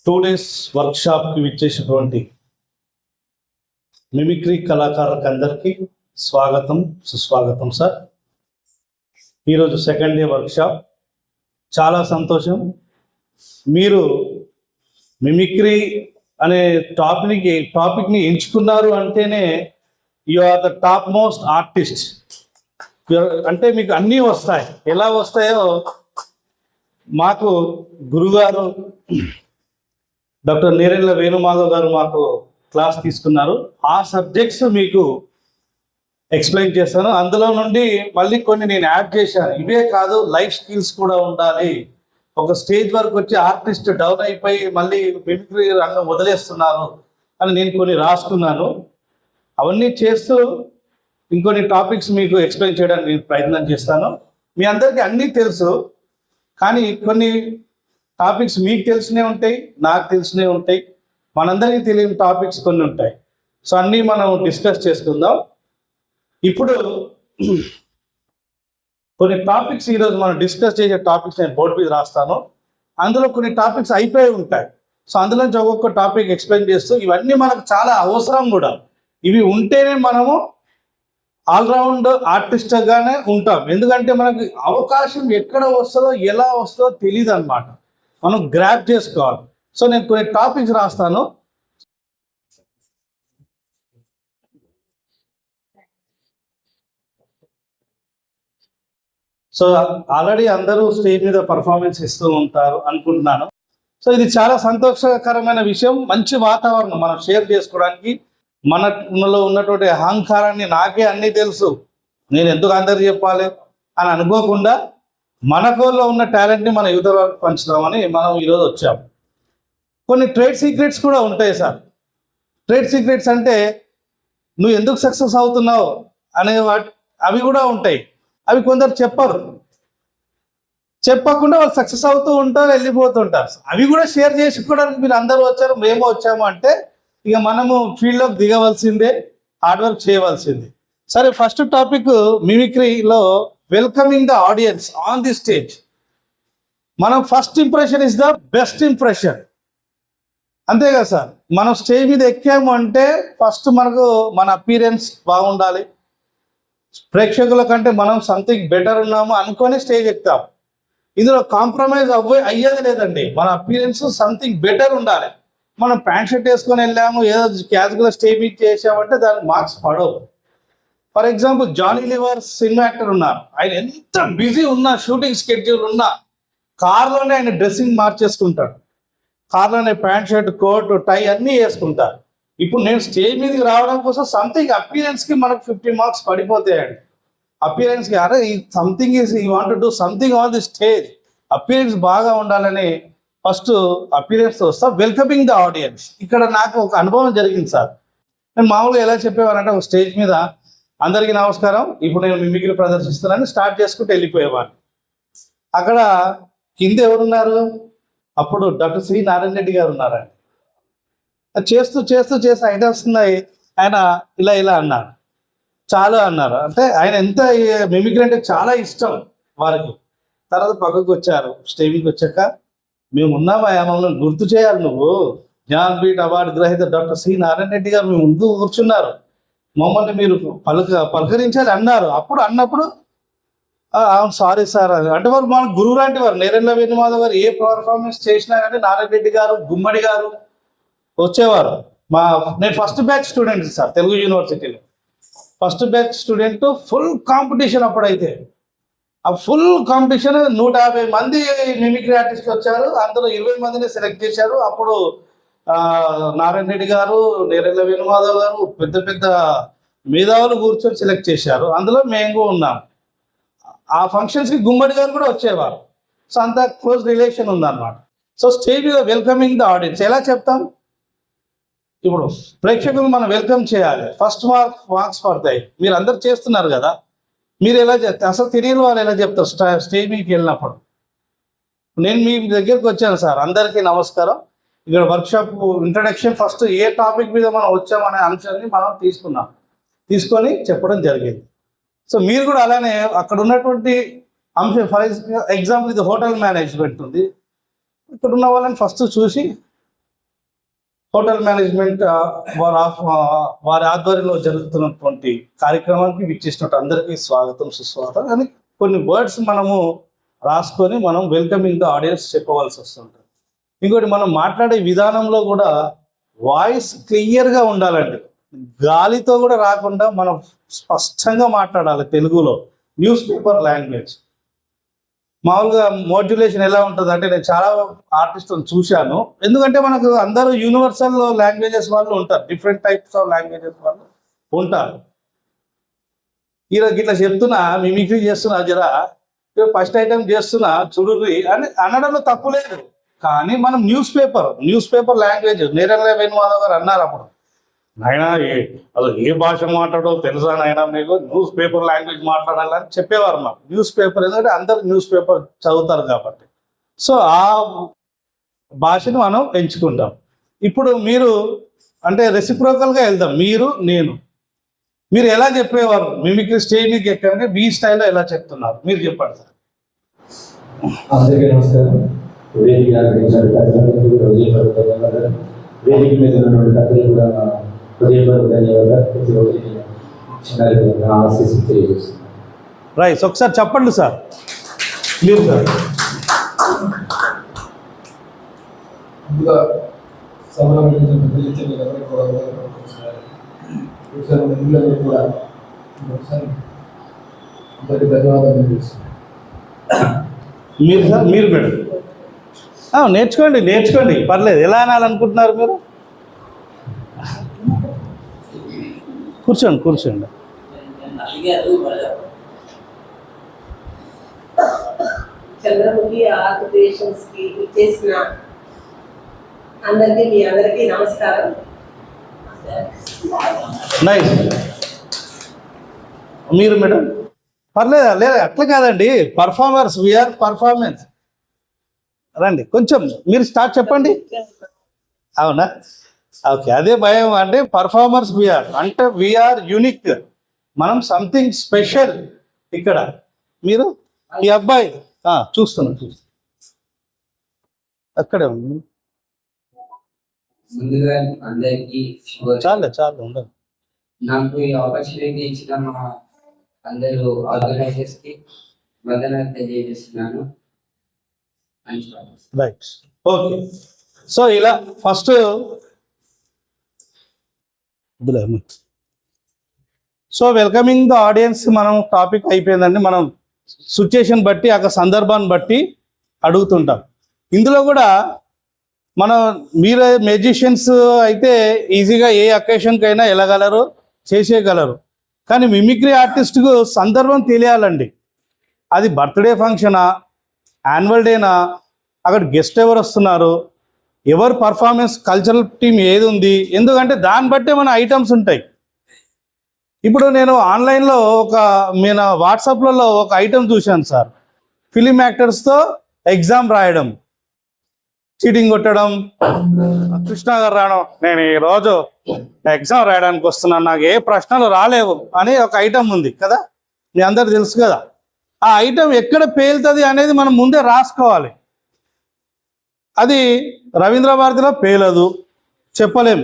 2 days వర్క్షాప్కి విచ్చేసినటువంటి mimicry కళాకారులకు అందరికీ స్వాగతం సుస్వాగతం సార్. ఈరోజు సెకండ్ డే వర్క్షాప్. చాలా సంతోషం. మీరు మిమిక్రీ అనే టాపిక్ని ఎంచుకున్నారు అంటేనే you are the top most artist. అంటే మీకు అన్నీ వస్తాయి. ఎలా వస్తాయో మాకు గురుగారు డాక్టర్ నేరెళ్ళ వేణుమాధవ్ గారు మాకు క్లాస్ తీసుకున్నారు. ఆ సబ్జెక్ట్స్ మీకు ఎక్స్ప్లెయిన్ చేస్తాను. అందులో నుండి మళ్ళీ కొన్ని నేను యాడ్ చేశాను. ఇవే కాదు, లైఫ్ స్కిల్స్ కూడా ఉండాలి. ఒక స్టేజ్ వరకు వచ్చి ఆర్టిస్ట్ డౌన్ అయిపోయి మళ్ళీ మిమిక్రీ రంగం వదిలేస్తున్నారు అని నేను కొన్ని రాసుకున్నాను. అవన్నీ చేస్తూ ఇంకొన్ని టాపిక్స్ మీకు ఎక్స్ప్లెయిన్ చేయడానికి నేను ప్రయత్నం చేస్తాను. మీ అందరికీ అన్నీ తెలుసు, కానీ కొన్ని టాపిక్స్ మీకు తెలిసినే ఉంటాయి, నాకు తెలిసినే ఉంటాయి, మనందరికీ తెలియని టాపిక్స్ కొన్ని ఉంటాయి. సో అన్నీ మనం డిస్కస్ చేసుకుందాం. ఇప్పుడు కొన్ని టాపిక్స్ ఈరోజు మనం డిస్కస్ చేసే టాపిక్స్ నేను బోర్డు మీద రాస్తాను. అందులో కొన్ని టాపిక్స్ అయిపోయి ఉంటాయి. సో అందులోంచి ఒక్కొక్క టాపిక్ ఎక్స్ప్లెయిన్ చేస్తూ ఇవన్నీ మనకు చాలా అవసరం కూడా. ఇవి ఉంటేనే మనము ఆల్రౌండ్ ఆర్టిస్ట్గానే ఉంటాం. ఎందుకంటే మనకు అవకాశం ఎక్కడ వస్తుందో ఎలా వస్తుందో తెలియదు అన్నమాట. మనం గ్రాప్ చేసుకోవాలి. సో నేను కొన్ని టాపిక్స్ రాస్తాను. సో ఆల్రెడీ అందరూ స్టేజ్ మీద పర్ఫార్మెన్స్ ఇస్తూ ఉంటారు అనుకుంటున్నాను. సో ఇది చాలా సంతోషకరమైన విషయం. మంచి వాతావరణం మనం షేర్ చేసుకోవడానికి. మనలో ఉన్నటువంటి అహంకారాన్ని నాకే అన్నీ తెలుసు, నేను ఎందుకు అందరికి చెప్పాలి అని అనుకోకుండా మనకోలో ఉన్న టాలెంట్ని మన యువత వరకు పంచుదామని మనం ఈరోజు వచ్చాము. కొన్ని ట్రేడ్ సీక్రెట్స్ కూడా ఉంటాయి సార్. ట్రేడ్ సీక్రెట్స్ అంటే నువ్వు ఎందుకు సక్సెస్ అవుతున్నావు అనే అవి కూడా ఉంటాయి. అవి కొందరు చెప్పరు, చెప్పకుండా వాళ్ళు సక్సెస్ అవుతూ ఉంటారు, వెళ్ళిపోతుంటారు. అవి కూడా షేర్ చేసుకోవడానికి మీరు అందరూ వచ్చారు, మేము వచ్చాము అంటే ఇక మనము ఫీల్డ్లోకి దిగవలసిందే, హార్డ్ వర్క్ చేయవలసిందే. సరే, ఫస్ట్ టాపిక్ మిమిక్రీలో welcoming the audience on the stage. మనం first impression is the best impression, అంతే కదా సార్. మనం స్టేజ్ మీద ఎక్కాము అంటే ఫస్ట్ మనకు మన అపీరెన్స్ బాగుండాలి. ప్రేక్షకుల కంటే మనం సంథింగ్ బెటర్ ఉన్నాము అనుకొని స్టేజ్ ఎక్కుతాం. ఇందులో కాంప్రమైజ్ అయ్యేది లేదండి. మన అపీరెన్స్ సంథింగ్ బెటర్ ఉండాలి. మనం ప్యాంట్ షర్ట్ వేసుకొని వెళ్ళాము, ఏదో క్యాజువల్గా స్టేజ్ మీద చేసామంటే దానికి మార్క్స్ పడవు. For example Johnny Lever cinema actor ఉన్నారు. ఆయన ఎంత బిజీ ఉన్నా, షూటింగ్ స్కెడ్యూల్ ఉన్నా, కార్లోనే ఆయన డ్రెస్సింగ్ మార్చేసుకుంటాడు. కార్లోనే ప్యాంట్ షర్ట్, కోట్, టై అన్నీ వేసుకుంటారు. ఇప్పుడు నేను స్టేజ్ మీదకి రావడం కోసం సంథింగ్ అపీరెన్స్కి మనకు 50 మార్క్స్ పడిపోతాయండి. అపీరెన్స్కి అరే ఈ something is you want to do something on the stage. Appearance బాగా ఉండాలని ఫస్ట్ అపీరెన్స్ వస్తా. Welcoming the audience. ఇక్కడ నాకు ఒక అనుభవం జరిగింది సార్. నేను మామూలుగా ఎలా చెప్పేవానంటే ఒక స్టేజ్ మీద అందరికీ నమస్కారం, ఇప్పుడు నేను మిమిక్రీ ప్రదర్శిస్తున్నాను స్టార్ట్ చేసుకుంటూ వెళ్ళిపోయేవాడిని. అక్కడ కింద ఎవరున్నారు? అప్పుడు డాక్టర్ సి నారాయణ రెడ్డి గారు ఉన్నారండి. చేస్తూ చేస్తూ చేస్తూ ఐటమ్స్ ఉన్నాయి. ఆయన ఇలా అన్నారు, చాలా అన్నారు. అంటే ఆయన ఎంత మిమిక్రీ అంటే చాలా ఇష్టం వారికి. తర్వాత పక్కకు వచ్చారు. స్టేజ్కి వచ్చాక మేము ఉన్నామా, మమ్మల్ని గుర్తు చేయాలి, నువ్వు జ్ఞాన్పీఠ అవార్డు గ్రహీత డాక్టర్ సి నారాయణ రెడ్డి గారు మీ ముందు కూర్చున్నారు, మమ్మల్ని మీరు పలకరించాలి అన్నారు. అన్నప్పుడు అవును సారీ సార్ అంటే వారు మన గురువు లాంటి వారు. నేరెళ్ళ వేణుమాధవ్ గారు ఏ పర్ఫార్మెన్స్ చేసినా కానీ నారాయణ రెడ్డి గారు, గుమ్మడి గారు వచ్చేవారు. నేను first batch student sir, Telugu యూనివర్సిటీలో first batch student. Full competition అప్పుడైతే. ఆ ఫుల్ కాంపిటీషన్ 150 మంది మిమిక్రీ ఆర్టిస్టులు వచ్చారు. అందులో 20 మందిని సెలెక్ట్ చేశారు. అప్పుడు నారాయణ రెడ్డి గారు, నేరెళ్ళ వేణుమాధవ్ గారు పెద్ద పెద్ద మేధావులు కూర్చొని సెలెక్ట్ చేశారు. అందులో మేము ఉన్నాం. ఆ ఫంక్షన్స్కి గుమ్మడి గారు కూడా వచ్చేవారు. సో అంత క్లోజ్ రిలేషన్ ఉందన్నమాట. సో స్టేజ్ మీద వెల్కమింగ్ ద ఆడియన్స్ ఎలా చెప్తాం? ఇప్పుడు ప్రేక్షకులు మనం వెల్కమ్ చేయాలి. ఫస్ట్ మార్క్స్ పడతాయి. మీరు అందరు చేస్తున్నారు కదా, మీరు ఎలా చెప్తారు? అసలు తెలియని వాళ్ళు ఎలా చెప్తారు స్టేజ్ మీదకి వెళ్ళినప్పుడు? నేను మీ దగ్గరికి వచ్చాను సార్, అందరికీ నమస్కారం. ఇక్కడ వర్క్షాప్ ఇంట్రడక్షన్ ఫస్ట్ ఏ టాపిక్ మీద మనం వచ్చామనే అంశాన్ని మనం తీసుకొని చెప్పడం జరిగింది. సో మీరు కూడా అలానే అక్కడ ఉన్నటువంటి అంశం, ఫర్ ఎగ్జాంపుల్ ఇది హోటల్ మేనేజ్మెంట్ ఉంది, ఇక్కడ ఉన్న వాళ్ళని ఫస్ట్ చూసి హోటల్ మేనేజ్మెంట్ వారి ఆధ్వర్యంలో జరుగుతున్నటువంటి కార్యక్రమానికి విచ్చేసినట్టు అందరికీ స్వాగతం సుస్వాగతం. అని కొన్ని వర్డ్స్ మనము రాసుకొని మనం వెల్కమింగ్ ద ఆడియన్స్ చెప్పవలసి వస్తుంటుంది. ఇంకోటి మనం మాట్లాడే విధానంలో కూడా వాయిస్ క్లియర్గా ఉండాలండి. గాలితో కూడా రాకుండా మనం స్పష్టంగా మాట్లాడాలి తెలుగులో. న్యూస్ పేపర్ లాంగ్వేజ్ మామూలుగా మోడ్యులేషన్ ఎలా ఉంటుంది అంటే నేను చాలా ఆర్టిస్టులను చూశాను. ఎందుకంటే మనకు అందరూ యూనివర్సల్ లాంగ్వేజెస్ వాళ్ళు ఉంటారు, డిఫరెంట్ టైప్స్ ఆఫ్ లాంగ్వేజెస్ వాళ్ళు ఉంటారు. ఈరోజు ఇట్లా చెప్తున్నా, మిమిక్రీ చేస్తున్నా, జరా ఫస్ట్ ఐటమ్ చేస్తున్నా చూడుర్రి అని అనడంలో తప్పు లేదు. కానీ మనం news paper language Nerala Venumadhav గారు అన్నారు అప్పుడు, నాయనా అసలు ఏ భాష మాట్లాడో తెలుసా నాయనా మీకు, న్యూస్ పేపర్ లాంగ్వేజ్ మాట్లాడాలని చెప్పేవారు మాకు. న్యూస్ పేపర్ ఎందుకంటే అందరు న్యూస్ పేపర్ చదువుతారు కాబట్టి. సో ఆ భాషను మనం ఎంచుకుంటాం. ఇప్పుడు మీరు అంటే రెసిప్రోకల్గా వెళ్దాం. మీరు ఎలా చెప్పేవారు మిమిక్రీ స్టేజ్ మీకు ఎక్కడంటే మీ స్టైల్లో ఎలా చెప్తున్నారు మీరు చెప్పండి సార్. అందరికీ నమస్కారం. వేదిక ధన్యవాదాలు. వేదిక మీద ఉన్నటువంటి కథలు కూడా హృదయపూర్వక ధన్యవాదాలు. ప్రతిరోజు చిన్న ఆశీస్సు తెలియజేస్తున్నాను. రైట్, ఒకసారి చెప్పండి సార్ మీరు సార్. ముందుగా సమరంలో కూడా ఒకసారి అందరికీ ధన్యవాదాలు తెలియజేస్తున్నాను. మీరు సార్, మీరు మేడం నేర్చుకోండి పర్లేదు. ఎలా అనాలనుకుంటున్నారు మీరు? కూర్చోండి. చంద్రముఖి ఆర్ట్ క్రియేషన్స్ కి ఇచ్చేసిన మీ అందరికీ నమస్కారం. నైస్. మీరు మేడం పర్లేదా? లేదా అట్లా కాదండి, పర్ఫార్మర్స్, వీఆర్ పర్ఫార్మెన్స్. రండి కొంచెం మీరు స్టార్ట్ చెప్పండి. అవునా, ఓకే. అదే భయం అంటే పర్ఫార్మర్స్ వీఆర్ అంటే వీఆర్ యూనిక్, మనం సంథింగ్ స్పెషల్ ఇక్కడ. మీరు ఈ అబ్బాయి చూస్తున్నా అక్కడే ఉంది. ముందుగా అందరికీ చాలు ఉండదు. నాకు ఈ ఆపర్చునిటీ ఇచ్చిన మా అందరూ ఆర్గనైజర్స్ కి వందనాలు తెలియజేస్తున్నాను. Right, okay. సో ఇలా ఫస్ట్ వెల్కమింగ్ ద ఆడియన్స్ మనం టాపిక్ అయిపోయిందండి. మనం సిచ్యుయేషన్ బట్టి ఆ సందర్భాన్ని బట్టి అడుగుతుంటాం. ఇందులో కూడా మీరు మ్యూజిషియన్స్ అయితే ఈజీగా ఏ అకేషన్కైనా వెళ్ళగలరు, చేసేయగలరు. కానీ మిమిక్రీ ఆర్టిస్ట్కు సందర్భం తెలియాలండి. అది బర్త్డే ఫంక్షనా, యాన్యువల్ డేనా, అక్కడ గెస్ట్ ఎవరు వస్తున్నారు, ఎవరు పర్ఫార్మెన్స్, కల్చరల్ టీం ఏది ఉంది, ఎందుకంటే దాన్ని బట్టే మన ఐటమ్స్ ఉంటాయి. ఇప్పుడు నేను ఆన్లైన్లో వాట్సాప్లలో ఒక ఐటమ్ చూశాను సార్. ఫిలిం యాక్టర్స్తో ఎగ్జామ్ రాయడం, చీటింగ్ కొట్టడం. కృష్ణ గారు రావడం, నేను ఈరోజు ఎగ్జామ్ రాయడానికి వస్తున్నాను, నాకు ఏ ప్రశ్నలు రాలేవు అని ఒక ఐటమ్ ఉంది కదా, మీ అందరు తెలుసు కదా. ఆ ఐటమ్ ఎక్కడ పేలుతుంది అనేది మనం ముందే రాసుకోవాలి. అది రవీంద్ర భారతిలో పేలదు, చెప్పలేం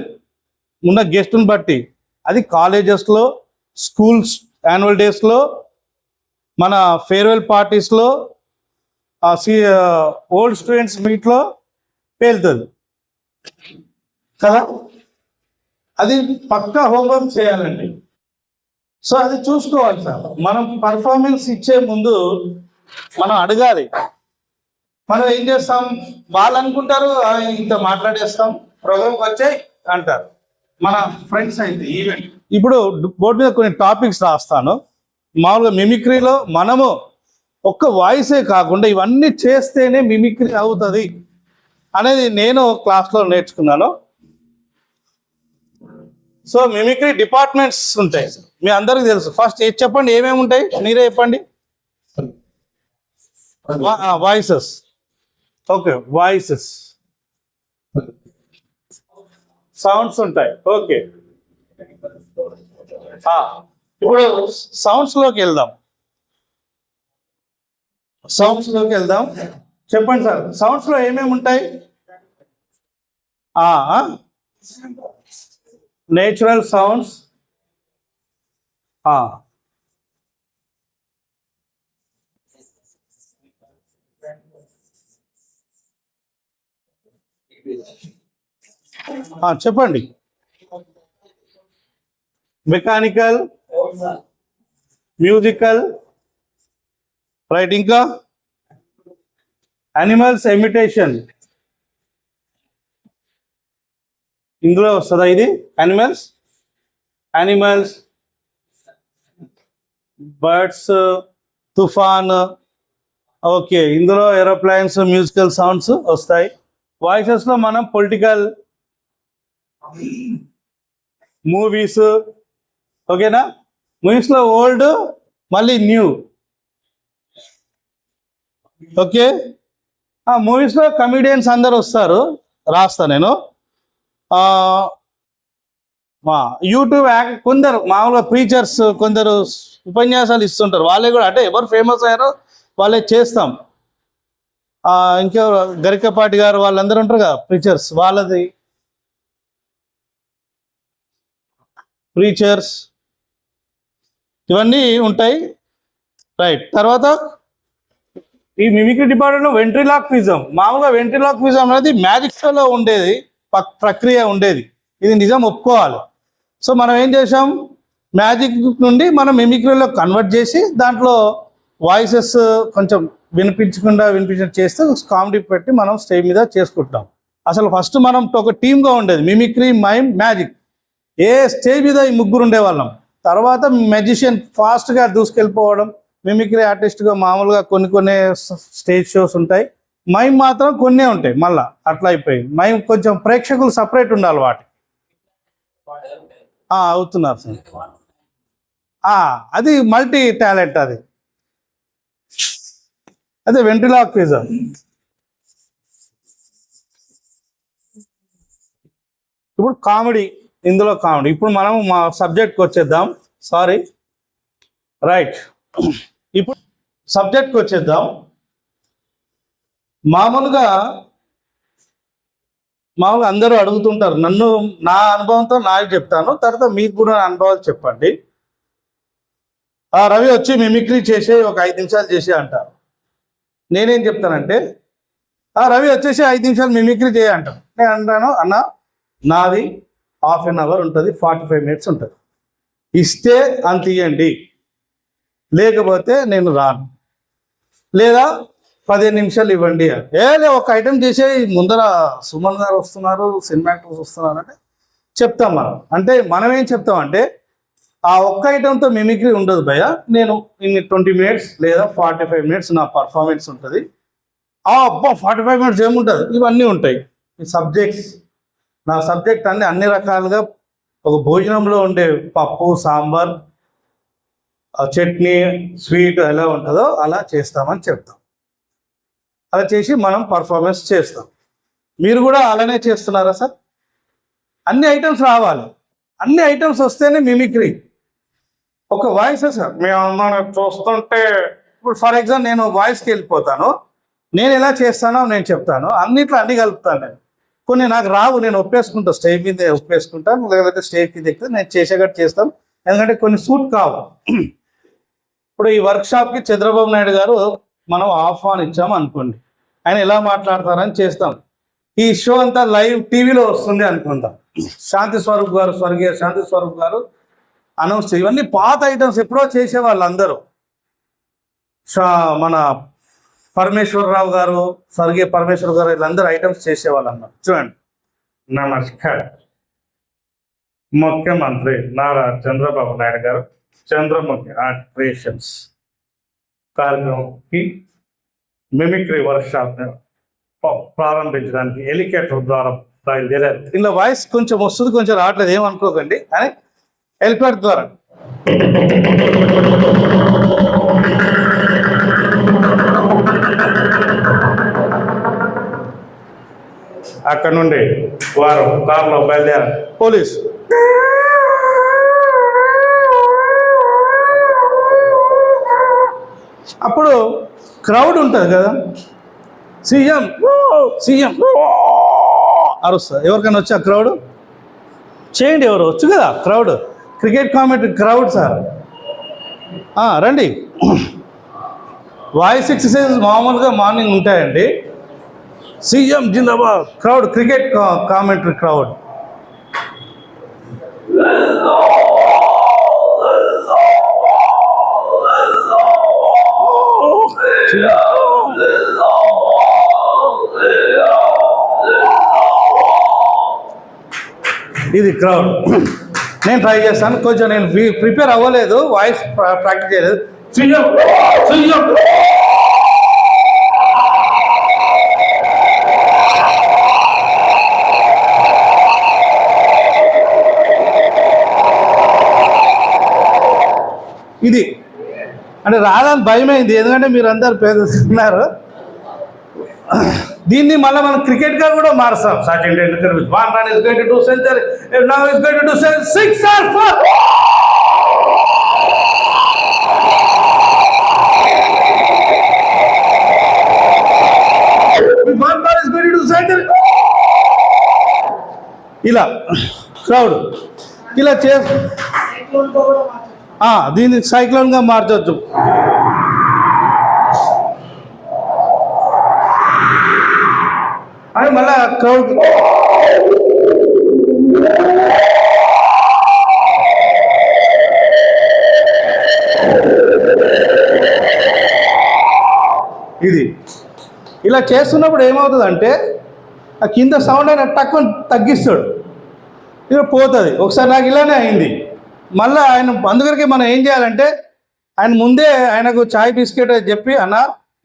ఉన్న గెస్ట్ని బట్టి. అది కాలేజెస్లో, స్కూల్స్ యాన్యువల్ డేస్లో, మన ఫేర్వెల్ పార్టీస్లో, ఓల్డ్ స్టూడెంట్స్ మీట్లో పేలుతుంది కదా. అది పక్కా హోంవర్క్ చేయాలండి. సో అది చూసుకోవాలి సార్. మనం పర్ఫార్మెన్స్ ఇచ్చే ముందు మనం అడగాలి. మనం ఏం చేస్తాం, వాళ్ళు అనుకుంటారు ఇంత మాట్లాడేస్తాం, ప్రోగ్రామ్కి వచ్చాయి అంటారు మన ఫ్రెండ్స్ అయితే. ఈవెంట్ ఇప్పుడు బోర్డు మీద కొన్ని టాపిక్స్ రాస్తాను. మామూలుగా మిమిక్రీలో మనము ఒక్క వాయిసే కాకుండా ఇవన్నీ చేస్తేనే మిమిక్రీ అవుతుంది అనేది నేను క్లాస్లో నేర్చుకున్నాను. సో మిమిక్రీ డిపార్ట్మెంట్స్ ఉంటాయి, మీ అందరికీ తెలుసు. ఫస్ట్ చెప్పండి ఏమేమి ఉంటాయి, మీరే చెప్పండి. వాయిసెస్, ఓకే, వాయిసెస్, సౌండ్స్ ఉంటాయి, ఓకే. ఇప్పుడు సౌండ్స్లోకి వెళ్దాం. చెప్పండి సార్, సౌండ్స్లో ఏమేమి ఉంటాయి? Natural sounds. చెప్పండి. Mechanical, musical, right. ఇంకా యానిమల్స్ ఎమిటేషన్ ఇందులో వస్తుందా ఇది? యానిమల్స్, బర్డ్స్, తుఫాన్. ఓకే, ఇందులో ఏరోప్లేన్స్, మ్యూజికల్ సౌండ్స్ వస్తాయి. వాయిసెస్లో మనం పొలిటికల్, మూవీస్. ఓకేనా? మూవీస్లో ఓల్డ్ మళ్ళీ న్యూ. ఓకే, మూవీస్లో కమిడియన్స్ అందరు వస్తారు, రాస్తా నేను. యూట్యూబ్ కొందరు మామూలుగా ప్రీచర్స్ కొందరు ఉపన్యాసాలు ఇస్తుంటారు, వాళ్ళే కూడా అంటే ఎవరు ఫేమస్ అయ్యారో వాళ్ళే చేస్తాం. ఇంకెవరు గరికపాటి గారు వాళ్ళందరూ ఉంటారు కదా ప్రీచర్స్, వాళ్ళది ప్రీచర్స్ ఇవన్నీ ఉంటాయి. రైట్. తర్వాత ఈ మిమిక్రీ డిపార్ట్మెంట్లో వెంట్రిలాక్విజం. మామూలుగా వెంట్రిలాక్విజం అనేది మ్యాజిక్ షోలో ఉండేది ప్రక్రియ ఉండేది, ఇది నిజం ఒప్పుకోవాలి. సో మనం ఏం చేసాం, మ్యాజిక్ నుండి మనం మిమిక్రీలో కన్వర్ట్ చేసి దాంట్లో వాయిసెస్ కొంచెం వినిపించినట్టు చేస్తే కామెడీ పెట్టి మనం స్టేజ్ మీద చేసుకుంటాం. అసలు ఫస్ట్ మనం ఒక టీమ్గా ఉండేది, మిమిక్రీ, మైమ్, మ్యాజిక్. ఏ స్టేజ్ మీద ఈ ముగ్గురు ఉండేవాళ్ళం. తర్వాత మ్యాజిషియన్ ఫాస్ట్గా దూసుకెళ్ళిపోవడం, మిమిక్రీ ఆర్టిస్ట్గా మామూలుగా కొన్ని స్టేజ్ షోస్ ఉంటాయి. మైమ్ మాత్రం కొన్నే ఉంటాయి, మళ్ళా అట్లా అయిపోయింది. మైమ్ కొంచెం ప్రేక్షకులు సపరేట్ ఉండాలి వాటి. అవుతున్నారు సార్, అది మల్టీ టాలెంట్, అదే వెంట్రిలాక్విజం. ఇప్పుడు కామెడీ, ఇందులో కామెడీ. ఇప్పుడు మనం మా సబ్జెక్ట్కి వచ్చేద్దాం. Sorry, right. ఇప్పుడు సబ్జెక్ట్కి వచ్చేద్దాం. మామూలుగా అందరూ అడుగుతుంటారు నన్ను, నా అనుభవంతో నాకు చెప్తాను, తర్వాత మీకు కూడా అనుభవాలు చెప్పండి. రవి వచ్చి మిమిక్రీ చేసే ఒక 5 నిమిషాలు చేసే అంటారు. నేనేం చెప్తానంటే రవి వచ్చేసి 5 నిమిషాలు మిమిక్రీ చేయ అంటాను. నేను అంటాను, అన్న నాది ½ an hour ఉంటుంది, 45 minutes ఉంటుంది, ఇస్తే అంత ఇవ్వండి, లేకపోతే నేను రాను, లేదా 15 నిమిషాలు ఇవ్వండి. ఒక ఐటెం చేసే ముందర సుమన్ గారు వస్తున్నారు, సినిమా యాక్టర్స్ వస్తున్నారు అంటే చెప్తాం మనం. అంటే మనం ఏం చెప్తామంటే ఆ ఒక్క ఐటెంతో మిమిక్రీ ఉండదు భయ్య, నేను ఇన్ని 20 minutes లేదా 45 minutes నా పర్ఫార్మెన్స్ ఉంటుంది. అబ్బా 45 minutes ఏముంటుంది, ఇవన్నీ ఉంటాయి. ఈ సబ్జెక్ట్స్, నా సబ్జెక్ట్ అన్ని రకాలుగా ఒక భోజనంలో ఉండే పప్పు, సాంబార్, చట్నీ, స్వీట్ ఎలా ఉంటుందో అలా చేస్తామని చెప్తాం. అలా చేసి మనం పర్ఫార్మెన్స్ చేస్తాం. మీరు కూడా అలానే చేస్తున్నారా సార్? అన్ని ఐటమ్స్ రావాలి, అన్ని ఐటమ్స్ వస్తేనే మిమిక్రీ. ఒక వాయిస్ సార్ మేము చూస్తుంటే, ఇప్పుడు ఫర్ ఎగ్జాంపుల్ నేను వాయిస్కి వెళ్ళిపోతాను, నేను ఎలా చేస్తానో నేను చెప్తాను, అన్నిట్లో అన్ని కలుపుతాను. నేను కొన్ని నాకు రావు, నేను ఒప్పేసుకుంటాను, స్టేజ్ మీద ఒప్పేసుకుంటాను, లేకపోతే స్టేజ్కి దిగితే నేను చేసేటట్టు చేస్తాం, ఎందుకంటే కొన్ని సూట్ కావు. ఇప్పుడు ఈ వర్క్షాప్కి చంద్రబాబు నాయుడు గారు మనం ఆహ్వానించాము అనుకోండి, ఆయన ఎలా మాట్లాడతారని చేస్తాం. ఈ షో అంతా లైవ్ టీవీలో వస్తుంది అనుకుందాం. శాంతి స్వరూప్ గారు, స్వర్గీయ శాంతి స్వరూప్ గారు అనౌన్స్, ఇవన్నీ పాత ఐటమ్స్ ఎప్పుడో చేసేవాళ్ళు అందరూ. మన పరమేశ్వరరావు గారు, స్వర్గీయ పరమేశ్వర గారు, వీళ్ళందరూ ఐటమ్స్ చేసేవాళ్ళు అన్నారు. చూడండి, నమస్కారం, ముఖ్యమంత్రి నారా చంద్రబాబు నాయుడు గారు చంద్రముఖి ఆర్ట్ క్రియేషన్స్ కార్యక్రమంకి మిమిక్రీ వర్క్షాప్ ప్రారంభించడానికి హెలికాప్టర్ ద్వారా బయలుదేరారు. ఇలా వాయిస్ కొంచెం వస్తుంది, కొంచెం రావట్లేదు, ఏమనుకోకండి. అని హెలికాప్టర్ ద్వారా అక్కడ నుండి వారు కారులో బయలుదేరారు. పోలీసు అప్పుడు క్రౌడ్ ఉంటుంది కదా, సీఎం సీఎం అరుస్తారు. ఎవరికైనా వచ్చి ఆ క్రౌడ్ చేయండి, ఎవరు వచ్చు కదా crowd, cricket commentary crowd sir. రండి. వాయిస్ ఎక్సర్సైజ్ మామూలుగా మార్నింగ్ ఉంటాయండి. సీఎం జిందాబాద్ క్రౌడ్, క్రికెట్ కామెంటరీ క్రౌడ్. ఇది క్రౌడ్. నేను ట్రై చేస్తాను, కొంచెం నేను ప్రిపేర్ అవ్వలేదు, వాయిస్ ప్రాక్టీస్ చేయలేదు. సీఎం సీఎం ఇది అంటే రాదని భయమైంది, ఎందుకంటే మీరు అందరు పేదన్నారు. దీన్ని మళ్ళీ మనం క్రికెట్గా కూడా మారుస్తాం. Sachin Tendulkar with 1 run is going to do century, now is going to do 6 or 4. With 1 run is going to do century. ఇలా క్రౌడ్ ఇలా చేసి దీన్ని సైక్లోన్గా మార్చవచ్చు. అని మళ్ళా క్రౌడ్ ఇది ఇలా చేస్తున్నప్పుడు ఏమవుతుందంటే ఆ కింద సౌండ్ అయినా తక్కువ తగ్గిస్తాడు, ఇక పోతుంది. ఒకసారి నాకు ఇలానే అయింది. మళ్ళీ ఆయన అందుకరికి మనం ఏం చేయాలంటే ఆయన ముందే ఆయనకు చాయ్ బిస్కెట్ చెప్పి అన్న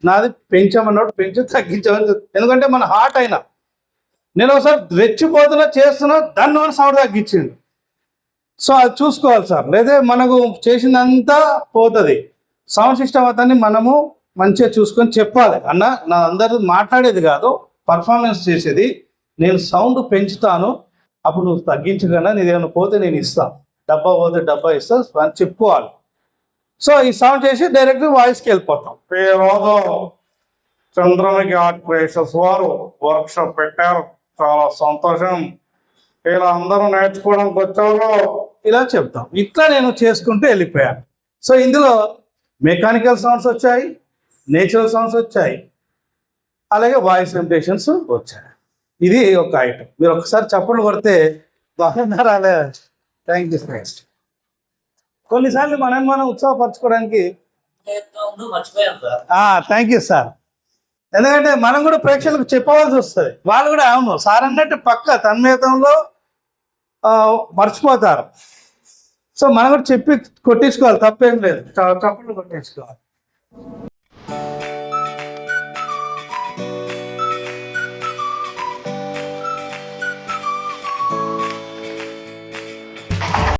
నాది పెంచామన్నాడు, పెంచు తగ్గించామని. ఎందుకంటే మన హార్ట్ అయినా నేను ఒకసారి రెచ్చిపోతున్నా చేస్తున్నా దాన్ని మన సౌండ్ తగ్గించిండు. సో అది చూసుకోవాలి సార్, లేదా మనకు చేసిందంతా పోతుంది. సౌండ్ సిస్టమ్ అతన్ని మనము మంచిగా చూసుకొని చెప్పాలి, అన్న నా అందరూ మాట్లాడేది కాదు, పర్ఫార్మెన్స్ చేసేది, నేను సౌండ్ పెంచుతాను, అప్పుడు నువ్వు తగ్గించగలనా, నీదేమైనా పోతే నేను ఇస్తాను, డబ్బా పోతే డబ్బా ఇస్తా అని చెప్పుకోవాలి. సో ఈ సౌండ్ చేసి డైరెక్ట్ వాయిస్కి వెళ్ళిపోతాం. ఈరోజు చంద్రముఖి ఆర్ట్ క్రియేషన్స్ వారు వర్క్షాప్ పెట్టారు, చాలా సంతోషం, ఇలా అందరూ నేర్చుకోవడానికి వచ్చారు, ఇలా చెప్తాం. ఇట్లా నేను చేసుకుంటూ వెళ్ళిపోయాను. సో ఇందులో మెకానికల్ సౌండ్స్ వచ్చాయి, నేచురల్ సౌండ్స్ వచ్చాయి, అలాగే వాయిస్ ఇమిటేషన్స్ వచ్చాయి. ఇది ఒక ఐటమ్. మీరు ఒకసారి చప్పట్లు కొడితే బాగున్నారాలే. Thank you next. కొన్నిసార్లు మనం ఉత్సాహపరచుకోవడానికి థ్యాంక్ యూ సార్. ఎందుకంటే మనం కూడా ప్రేక్షకులకు చెప్పవలసి వస్తుంది, వాళ్ళు కూడా అవును సార్ అన్నట్టు పక్క తన్మయతంలో మర్చిపోతారు. సో మనం కూడా చెప్పి కొట్టించుకోవాలి, తప్పేం లేదు, చప్పట్లు కొట్టించుకోవాలి.